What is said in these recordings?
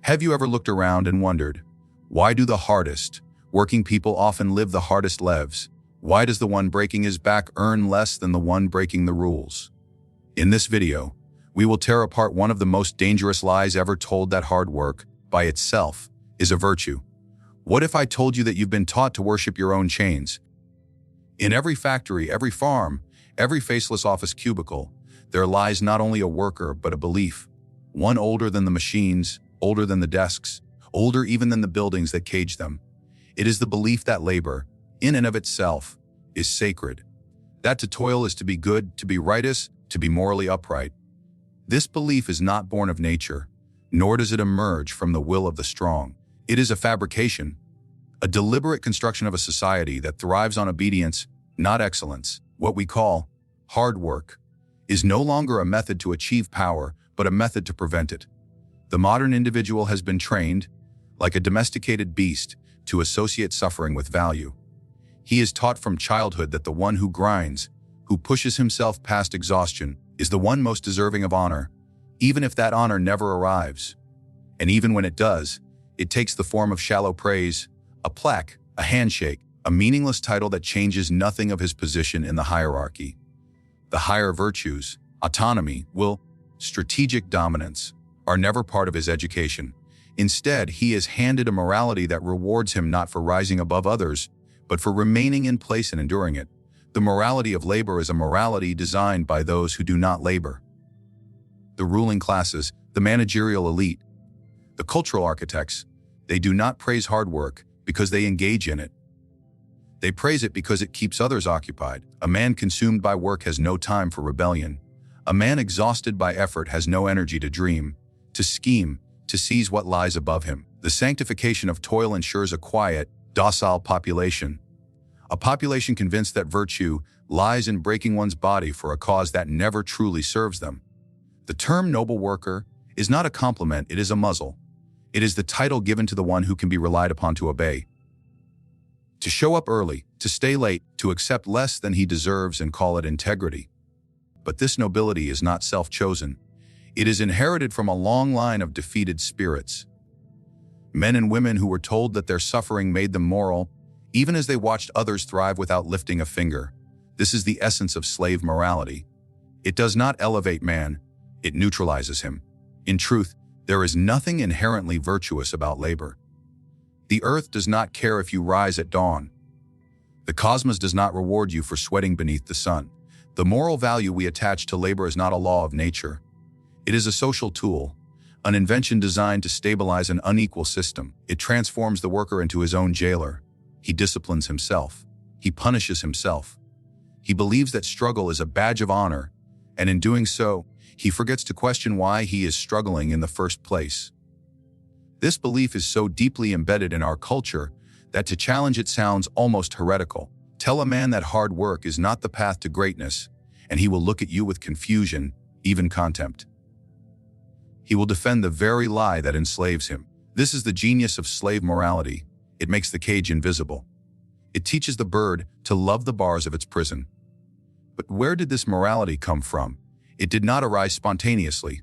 Have you ever looked around and wondered, why do the hardest working people often live the hardest lives? Why does the one breaking his back earn less than the one breaking the rules? In this video, we will tear apart one of the most dangerous lies ever told, that hard work, by itself, is a virtue. What if I told you that you've been taught to worship your own chains? In every factory, every farm, every faceless office cubicle, there lies not only a worker but a belief, one older than the machines, older than the desks, older even than the buildings that cage them. It is the belief that labor, in and of itself, is sacred, that to toil is to be good, to be righteous, to be morally upright. This belief is not born of nature, nor does it emerge from the will of the strong. It is a fabrication, a deliberate construction of a society that thrives on obedience, not excellence. What we call hard work is no longer a method to achieve power, but a method to prevent it. The modern individual has been trained, like a domesticated beast, to associate suffering with value. He is taught from childhood that the one who grinds, who pushes himself past exhaustion, is the one most deserving of honor, even if that honor never arrives. And even when it does, it takes the form of shallow praise, a plaque, a handshake, a meaningless title that changes nothing of his position in the hierarchy. The higher virtues, autonomy, will, strategic dominance, are never part of his education. Instead, he is handed a morality that rewards him not for rising above others, but for remaining in place and enduring it. The morality of labor is a morality designed by those who do not labor. The ruling classes, the managerial elite, the cultural architects, they do not praise hard work because they engage in it. They praise it because it keeps others occupied. A man consumed by work has no time for rebellion. A man exhausted by effort has no energy to dream, to scheme, to seize what lies above him. The sanctification of toil ensures a quiet, docile population. A population convinced that virtue lies in breaking one's body for a cause that never truly serves them. The term noble worker is not a compliment, it is a muzzle. It is the title given to the one who can be relied upon to obey. To show up early, to stay late, to accept less than he deserves and call it integrity. But this nobility is not self-chosen. It is inherited from a long line of defeated spirits. Men and women who were told that their suffering made them moral, even as they watched others thrive without lifting a finger. This is the essence of slave morality. It does not elevate man, it neutralizes him. In truth, there is nothing inherently virtuous about labor. The earth does not care if you rise at dawn. The cosmos does not reward you for sweating beneath the sun. The moral value we attach to labor is not a law of nature. It is a social tool, an invention designed to stabilize an unequal system. It transforms the worker into his own jailer. He disciplines himself. He punishes himself. He believes that struggle is a badge of honor, and in doing so, he forgets to question why he is struggling in the first place. This belief is so deeply embedded in our culture that to challenge it sounds almost heretical. Tell a man that hard work is not the path to greatness, and he will look at you with confusion, even contempt. He will defend the very lie that enslaves him. This is the genius of slave morality. It makes the cage invisible. It teaches the bird to love the bars of its prison. But where did this morality come from? It did not arise spontaneously.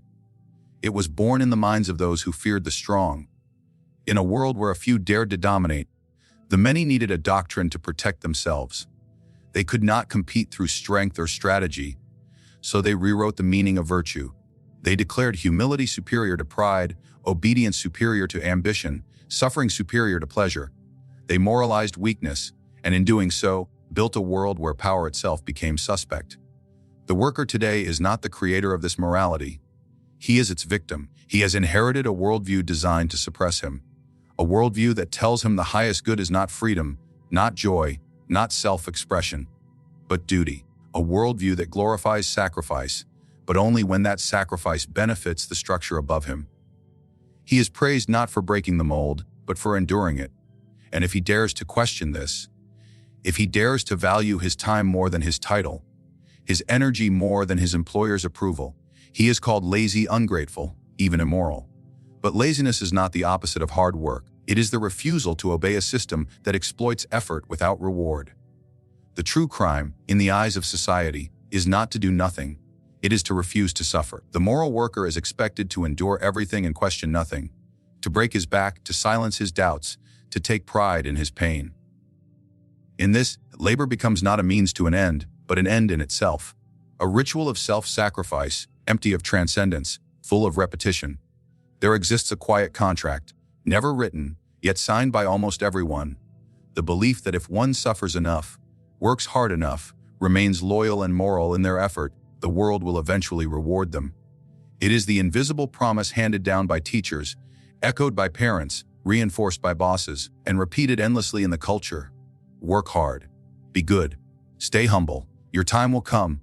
It was born in the minds of those who feared the strong. In a world where a few dared to dominate, the many needed a doctrine to protect themselves. They could not compete through strength or strategy, so they rewrote the meaning of virtue. They declared humility superior to pride, obedience superior to ambition, suffering superior to pleasure. They moralized weakness, and in doing so, built a world where power itself became suspect. The worker today is not the creator of this morality. He is its victim. He has inherited a worldview designed to suppress him. A worldview that tells him the highest good is not freedom, not joy, not self-expression, but duty. A worldview that glorifies sacrifice, but only when that sacrifice benefits the structure above him. He is praised not for breaking the mold, but for enduring it. And if he dares to question this, if he dares to value his time more than his title, his energy more than his employer's approval, he is called lazy, ungrateful, even immoral. But laziness is not the opposite of hard work. It is the refusal to obey a system that exploits effort without reward. The true crime, in the eyes of society, is not to do nothing. It is to refuse to suffer. The moral worker is expected to endure everything and question nothing, to break his back, to silence his doubts, to take pride in his pain. In this, labor becomes not a means to an end, but an end in itself. A ritual of self-sacrifice, empty of transcendence, full of repetition. There exists a quiet contract, never written, yet signed by almost everyone. The belief that if one suffers enough, works hard enough, remains loyal and moral in their effort, the world will eventually reward them. It is the invisible promise handed down by teachers, echoed by parents, reinforced by bosses, and repeated endlessly in the culture. Work hard. Be good. Stay humble. Your time will come.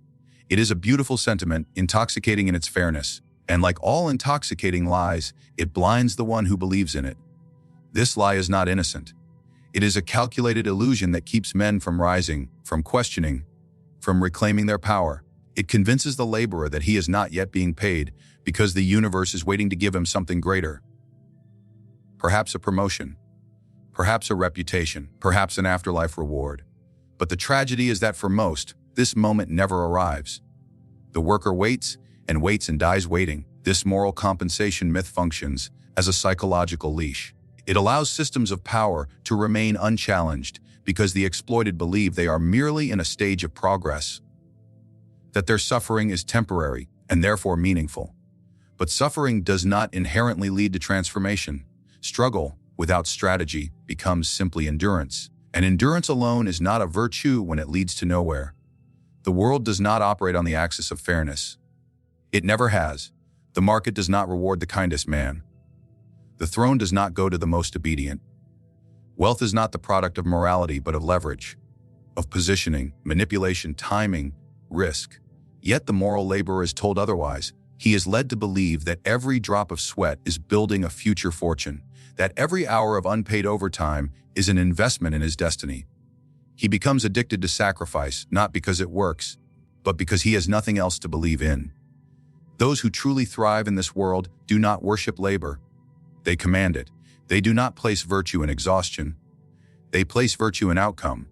It is a beautiful sentiment, intoxicating in its fairness. And like all intoxicating lies, it blinds the one who believes in it. This lie is not innocent. It is a calculated illusion that keeps men from rising, from questioning, from reclaiming their power. It convinces the laborer that he is not yet being paid because the universe is waiting to give him something greater. Perhaps a promotion, perhaps a reputation, perhaps an afterlife reward. But the tragedy is that for most, this moment never arrives. The worker waits and dies waiting. This moral compensation myth functions as a psychological leash. It allows systems of power to remain unchallenged because the exploited believe they are merely in a stage of progress, that their suffering is temporary and therefore meaningful. But suffering does not inherently lead to transformation. Struggle without strategy becomes simply endurance, and endurance alone is not a virtue when it leads to nowhere. The world does not operate on the axis of fairness. It never has. The market does not reward the kindest man. The throne does not go to the most obedient. Wealth is not the product of morality but of leverage, of positioning, manipulation, timing, risk. Yet the moral laborer is told otherwise. He is led to believe that every drop of sweat is building a future fortune, that every hour of unpaid overtime is an investment in his destiny. He becomes addicted to sacrifice, not because it works, but because he has nothing else to believe in. Those who truly thrive in this world do not worship labor. They command it. They do not place virtue in exhaustion. They place virtue in outcome.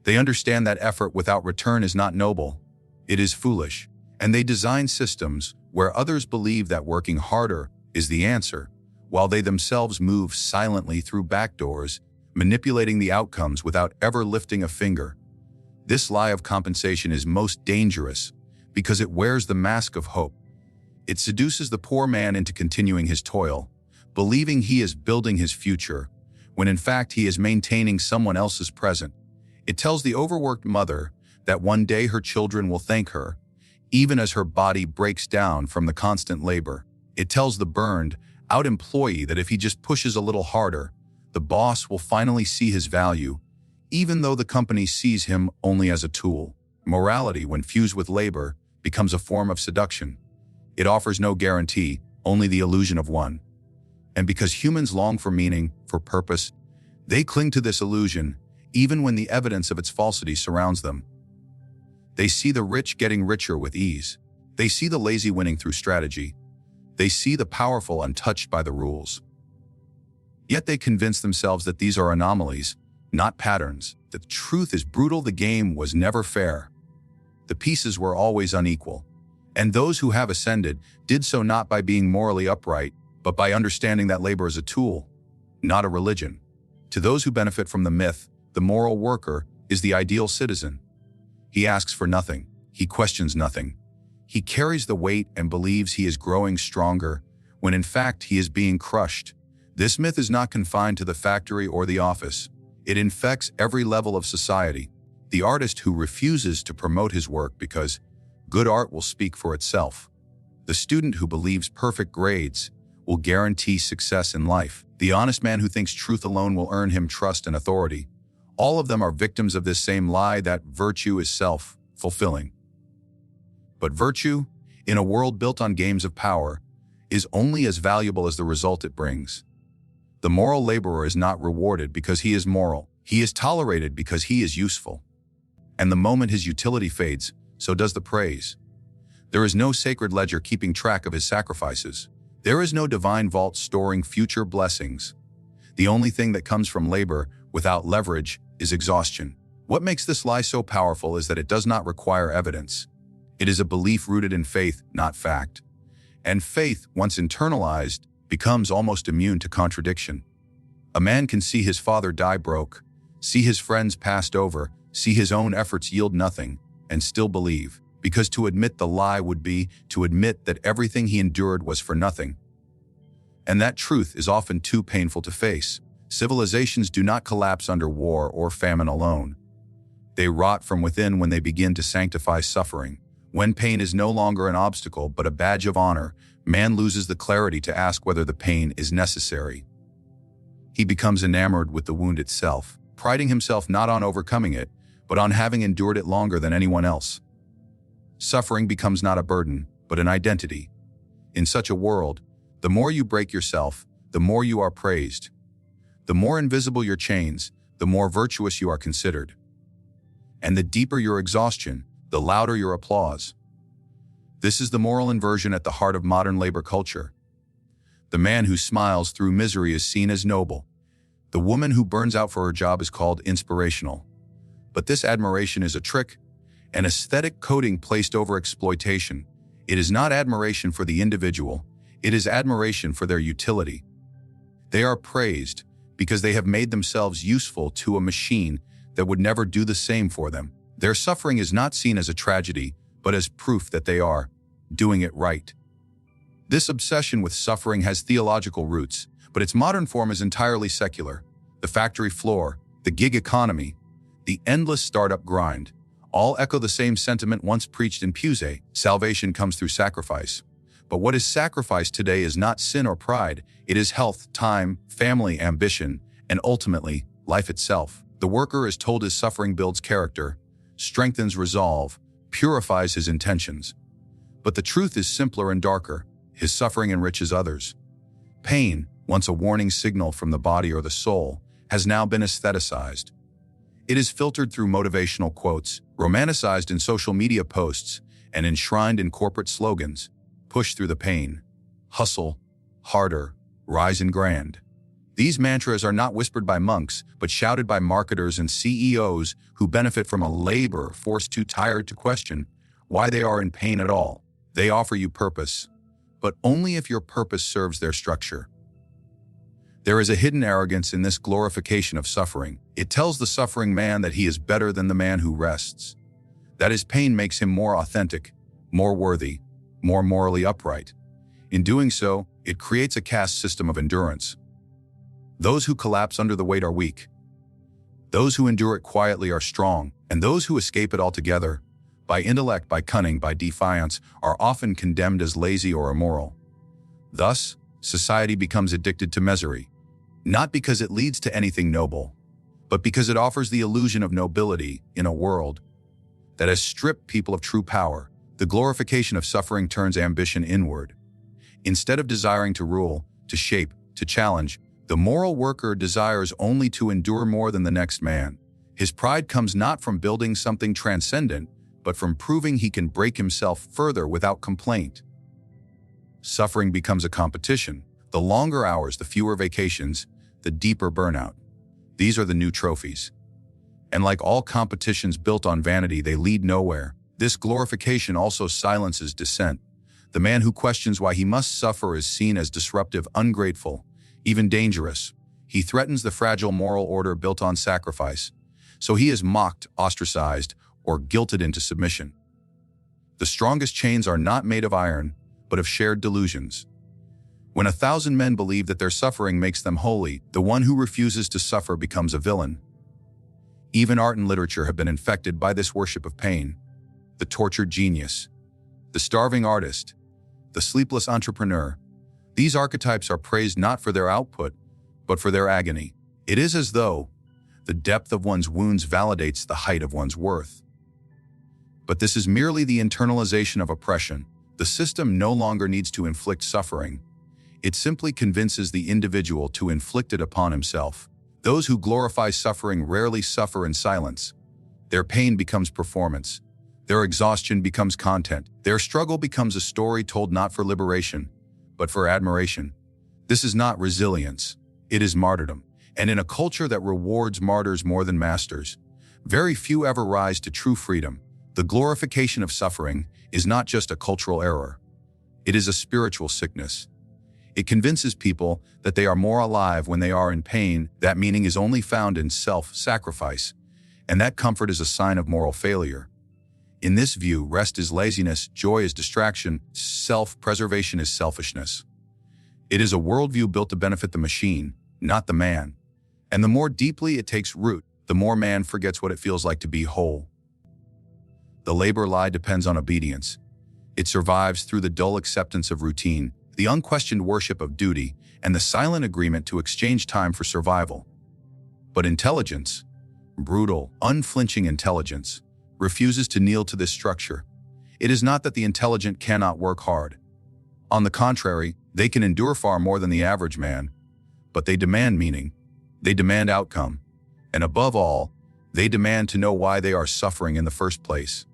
They understand that effort without return is not noble. It is foolish. And they design systems where others believe that working harder is the answer, while they themselves move silently through back doors, manipulating the outcomes without ever lifting a finger. This lie of compensation is most dangerous because it wears the mask of hope. It seduces the poor man into continuing his toil, believing he is building his future, when in fact he is maintaining someone else's present. It tells the overworked mother that one day her children will thank her, even as her body breaks down from the constant labor. It tells the burned out employee that if he just pushes a little harder, the boss will finally see his value, even though the company sees him only as a tool. Morality, when fused with labor, becomes a form of seduction. It offers no guarantee, only the illusion of one. And because humans long for meaning, for purpose, they cling to this illusion, even when the evidence of its falsity surrounds them. They see the rich getting richer with ease. They see the lazy winning through strategy. They see the powerful untouched by the rules. Yet they convince themselves that these are anomalies, not patterns. The truth is brutal. The game was never fair. The pieces were always unequal. And those who have ascended did so not by being morally upright, but by understanding that labor is a tool, not a religion. To those who benefit from the myth, the moral worker is the ideal citizen. He asks for nothing. He questions nothing. He carries the weight and believes he is growing stronger, when in fact he is being crushed. This myth is not confined to the factory or the office. It infects every level of society. The artist who refuses to promote his work because good art will speak for itself. The student who believes perfect grades will guarantee success in life. The honest man who thinks truth alone will earn him trust and authority. All of them are victims of this same lie that virtue is self-fulfilling. But virtue, in a world built on games of power, is only as valuable as the result it brings. The moral laborer is not rewarded because he is moral. He is tolerated because he is useful. And the moment his utility fades, so does the praise. There is no sacred ledger keeping track of his sacrifices. There is no divine vault storing future blessings. The only thing that comes from labor without leverage is exhaustion. What makes this lie so powerful is that it does not require evidence. It is a belief rooted in faith, not fact. And faith, once internalized, becomes almost immune to contradiction. A man can see his father die broke, see his friends passed over, see his own efforts yield nothing, and still believe, because to admit the lie would be to admit that everything he endured was for nothing. And that truth is often too painful to face. Civilizations do not collapse under war or famine alone. They rot from within when they begin to sanctify suffering. When pain is no longer an obstacle but a badge of honor, man loses the clarity to ask whether the pain is necessary. He becomes enamored with the wound itself, priding himself not on overcoming it, but on having endured it longer than anyone else. Suffering becomes not a burden, but an identity. In such a world, the more you break yourself, the more you are praised. The more invisible your chains, the more virtuous you are considered. And the deeper your exhaustion, the louder your applause. This is the moral inversion at the heart of modern labor culture. The man who smiles through misery is seen as noble. The woman who burns out for her job is called inspirational. But this admiration is a trick, an aesthetic coating placed over exploitation. It is not admiration for the individual, it is admiration for their utility. They are praised because they have made themselves useful to a machine that would never do the same for them. Their suffering is not seen as a tragedy, but as proof that they are doing it right. This obsession with suffering has theological roots, but its modern form is entirely secular. The factory floor, the gig economy, the endless startup grind, all echo the same sentiment once preached in Pusey: salvation comes through sacrifice. But what is sacrificed today is not sin or pride, it is health, time, family, ambition, and ultimately, life itself. The worker is told his suffering builds character, strengthens resolve, purifies his intentions. But the truth is simpler and darker. His suffering enriches others. Pain, once a warning signal from the body or the soul, has now been aestheticized. It is filtered through motivational quotes, romanticized in social media posts, and enshrined in corporate slogans. Push through the pain. Hustle. Harder. Rise and grand. These mantras are not whispered by monks, but shouted by marketers and CEOs who benefit from a labor force too tired to question why they are in pain at all. They offer you purpose, but only if your purpose serves their structure. There is a hidden arrogance in this glorification of suffering. It tells the suffering man that he is better than the man who rests, that his pain makes him more authentic, more worthy, more morally upright. In doing so, it creates a caste system of endurance. Those who collapse under the weight are weak. Those who endure it quietly are strong, and those who escape it altogether, by intellect, by cunning, by defiance, are often condemned as lazy or immoral. Thus, society becomes addicted to misery, not because it leads to anything noble, but because it offers the illusion of nobility in a world that has stripped people of true power. The glorification of suffering turns ambition inward. Instead of desiring to rule, to shape, to challenge, the moral worker desires only to endure more than the next man. His pride comes not from building something transcendent, but from proving he can break himself further without complaint. Suffering becomes a competition. The longer hours, the fewer vacations, the deeper burnout. These are the new trophies. And like all competitions built on vanity, they lead nowhere. This glorification also silences dissent. The man who questions why he must suffer is seen as disruptive, ungrateful, even dangerous. He threatens the fragile moral order built on sacrifice. So he is mocked, ostracized, or guilted into submission. The strongest chains are not made of iron, but of shared delusions. When 1,000 men believe that their suffering makes them holy, the one who refuses to suffer becomes a villain. Even art and literature have been infected by this worship of pain. The tortured genius, the starving artist, the sleepless entrepreneur. These archetypes are praised not for their output, but for their agony. It is as though the depth of one's wounds validates the height of one's worth. But this is merely the internalization of oppression. The system no longer needs to inflict suffering. It simply convinces the individual to inflict it upon himself. Those who glorify suffering rarely suffer in silence. Their pain becomes performance. Their exhaustion becomes content. Their struggle becomes a story told not for liberation, but for admiration. This is not resilience. It is martyrdom. And in a culture that rewards martyrs more than masters, very few ever rise to true freedom. The glorification of suffering is not just a cultural error. It is a spiritual sickness. It convinces people that they are more alive when they are in pain. That meaning is only found in self-sacrifice, and that comfort is a sign of moral failure. In this view, rest is laziness, joy is distraction, self-preservation is selfishness. It is a worldview built to benefit the machine, not the man. And the more deeply it takes root, the more man forgets what it feels like to be whole. The labor lie depends on obedience. It survives through the dull acceptance of routine, the unquestioned worship of duty, and the silent agreement to exchange time for survival. But intelligence, brutal, unflinching intelligence, refuses to kneel to this structure. It is not that the intelligent cannot work hard. On the contrary, they can endure far more than the average man, but they demand meaning, they demand outcome, and above all, they demand to know why they are suffering in the first place.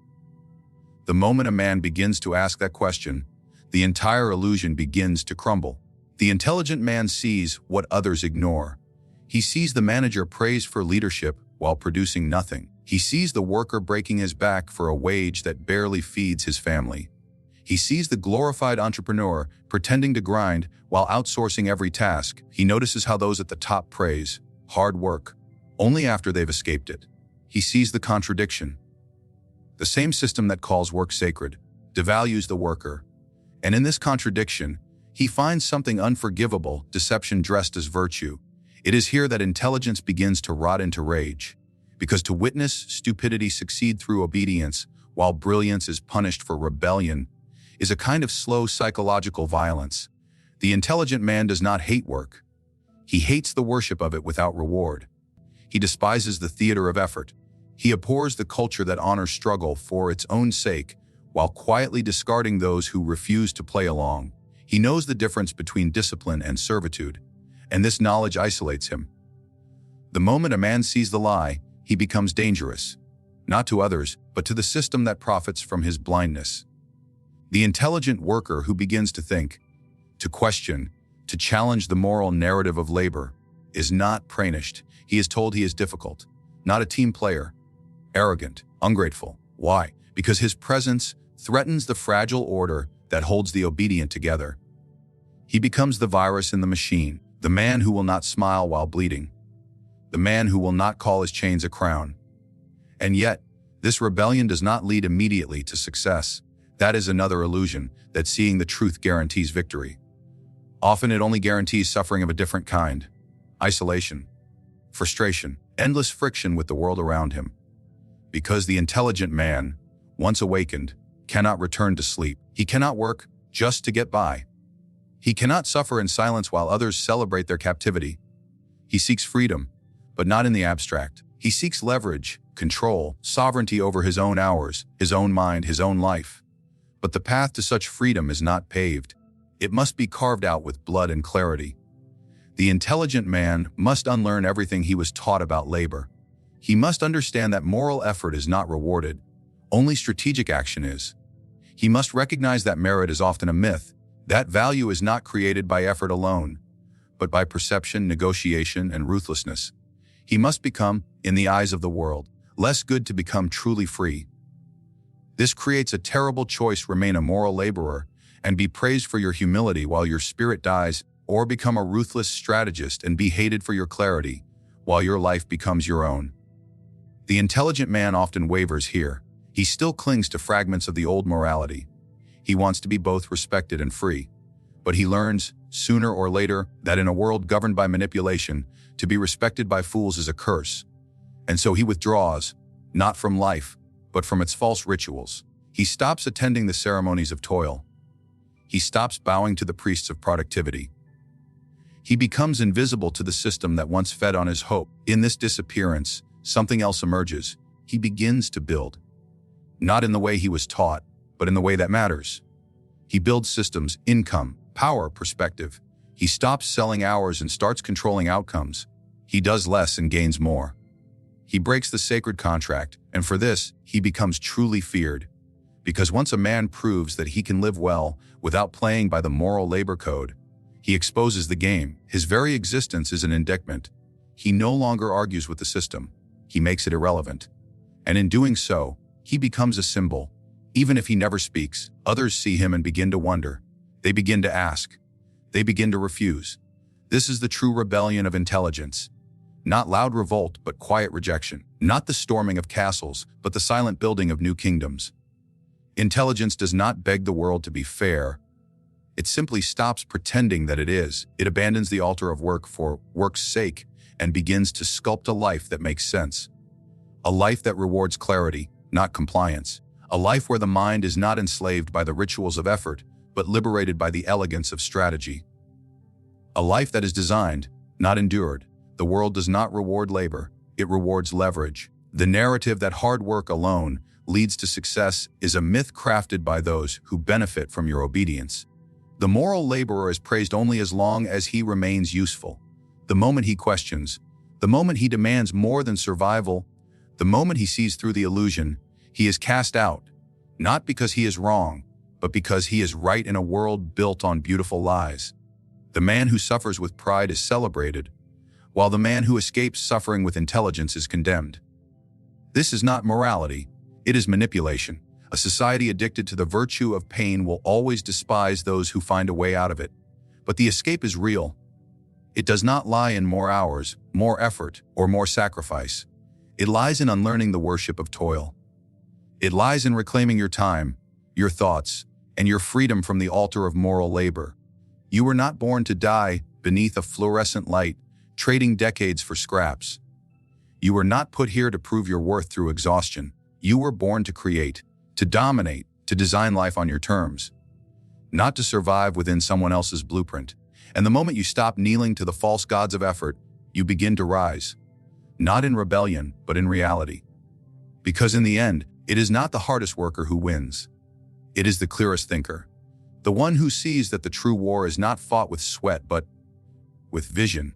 The moment a man begins to ask that question, the entire illusion begins to crumble. The intelligent man sees what others ignore. He sees the manager praised for leadership while producing nothing. He sees the worker breaking his back for a wage that barely feeds his family. He sees the glorified entrepreneur pretending to grind while outsourcing every task. He notices how those at the top praise hard work only after they've escaped it. He sees the contradiction. The same system that calls work sacred devalues the worker. And in this contradiction, he finds something unforgivable, deception dressed as virtue. It is here that intelligence begins to rot into rage. Because to witness stupidity succeed through obedience, while brilliance is punished for rebellion, is a kind of slow psychological violence. The intelligent man does not hate work. He hates the worship of it without reward. He despises the theater of effort. He abhors the culture that honors struggle for its own sake, while quietly discarding those who refuse to play along. He knows the difference between discipline and servitude, and this knowledge isolates him. The moment a man sees the lie, he becomes dangerous, not to others, but to the system that profits from his blindness. The intelligent worker who begins to think, to question, to challenge the moral narrative of labor, is not pranished. He is told he is difficult, not a team player, arrogant, ungrateful. Why? Because his presence threatens the fragile order that holds the obedient together. He becomes the virus in the machine, the man who will not smile while bleeding, the man who will not call his chains a crown. And yet, this rebellion does not lead immediately to success. That is another illusion, that seeing the truth guarantees victory. Often it only guarantees suffering of a different kind: isolation, frustration, endless friction with the world around him. Because the intelligent man, once awakened, cannot return to sleep. He cannot work just to get by. He cannot suffer in silence while others celebrate their captivity. He seeks freedom, but not in the abstract. He seeks leverage, control, sovereignty over his own hours, his own mind, his own life. But the path to such freedom is not paved. It must be carved out with blood and clarity. The intelligent man must unlearn everything he was taught about labor. He must understand that moral effort is not rewarded. Only strategic action is. He must recognize that merit is often a myth. That value is not created by effort alone, but by perception, negotiation, and ruthlessness. He must become, in the eyes of the world, less good to become truly free. This creates a terrible choice: remain a moral laborer and be praised for your humility while your spirit dies, or become a ruthless strategist and be hated for your clarity while your life becomes your own. The intelligent man often wavers here. He still clings to fragments of the old morality. He wants to be both respected and free. But he learns, sooner or later, that in a world governed by manipulation, to be respected by fools is a curse. And so he withdraws, not from life, but from its false rituals. He stops attending the ceremonies of toil. He stops bowing to the priests of productivity. He becomes invisible to the system that once fed on his hope. In this disappearance, something else emerges. He begins to build. Not in the way he was taught, but in the way that matters. He builds systems, income, power, perspective. He stops selling hours and starts controlling outcomes. He does less and gains more. He breaks the sacred contract, and for this, he becomes truly feared. Because once a man proves that he can live well without playing by the moral labor code, he exposes the game. His very existence is an indictment. He no longer argues with the system. He makes it irrelevant. And in doing so, he becomes a symbol. Even if he never speaks, others see him and begin to wonder. They begin to ask. They begin to refuse. This is the true rebellion of intelligence. Not loud revolt, but quiet rejection. Not the storming of castles, but the silent building of new kingdoms. Intelligence does not beg the world to be fair. It simply stops pretending that it is. It abandons the altar of work for work's sake and begins to sculpt a life that makes sense. A life that rewards clarity, not compliance. A life where the mind is not enslaved by the rituals of effort, but liberated by the elegance of strategy. A life that is designed, not endured. The world does not reward labor, it rewards leverage. The narrative that hard work alone leads to success is a myth crafted by those who benefit from your obedience. The moral laborer is praised only as long as he remains useful. The moment he questions, the moment he demands more than survival, the moment he sees through the illusion, he is cast out, not because he is wrong, but because he is right in a world built on beautiful lies. The man who suffers with pride is celebrated, while the man who escapes suffering with intelligence is condemned. This is not morality, it is manipulation. A society addicted to the virtue of pain will always despise those who find a way out of it. But the escape is real. It does not lie in more hours, more effort, or more sacrifice. It lies in unlearning the worship of toil. It lies in reclaiming your time, your thoughts, and your freedom from the altar of moral labor. You were not born to die beneath a fluorescent light, trading decades for scraps. You were not put here to prove your worth through exhaustion. You were born to create, to dominate, to design life on your terms, not to survive within someone else's blueprint. And the moment you stop kneeling to the false gods of effort, you begin to rise, not in rebellion, but in reality. Because in the end, it is not the hardest worker who wins. It is the clearest thinker, the one who sees that the true war is not fought with sweat, but with vision.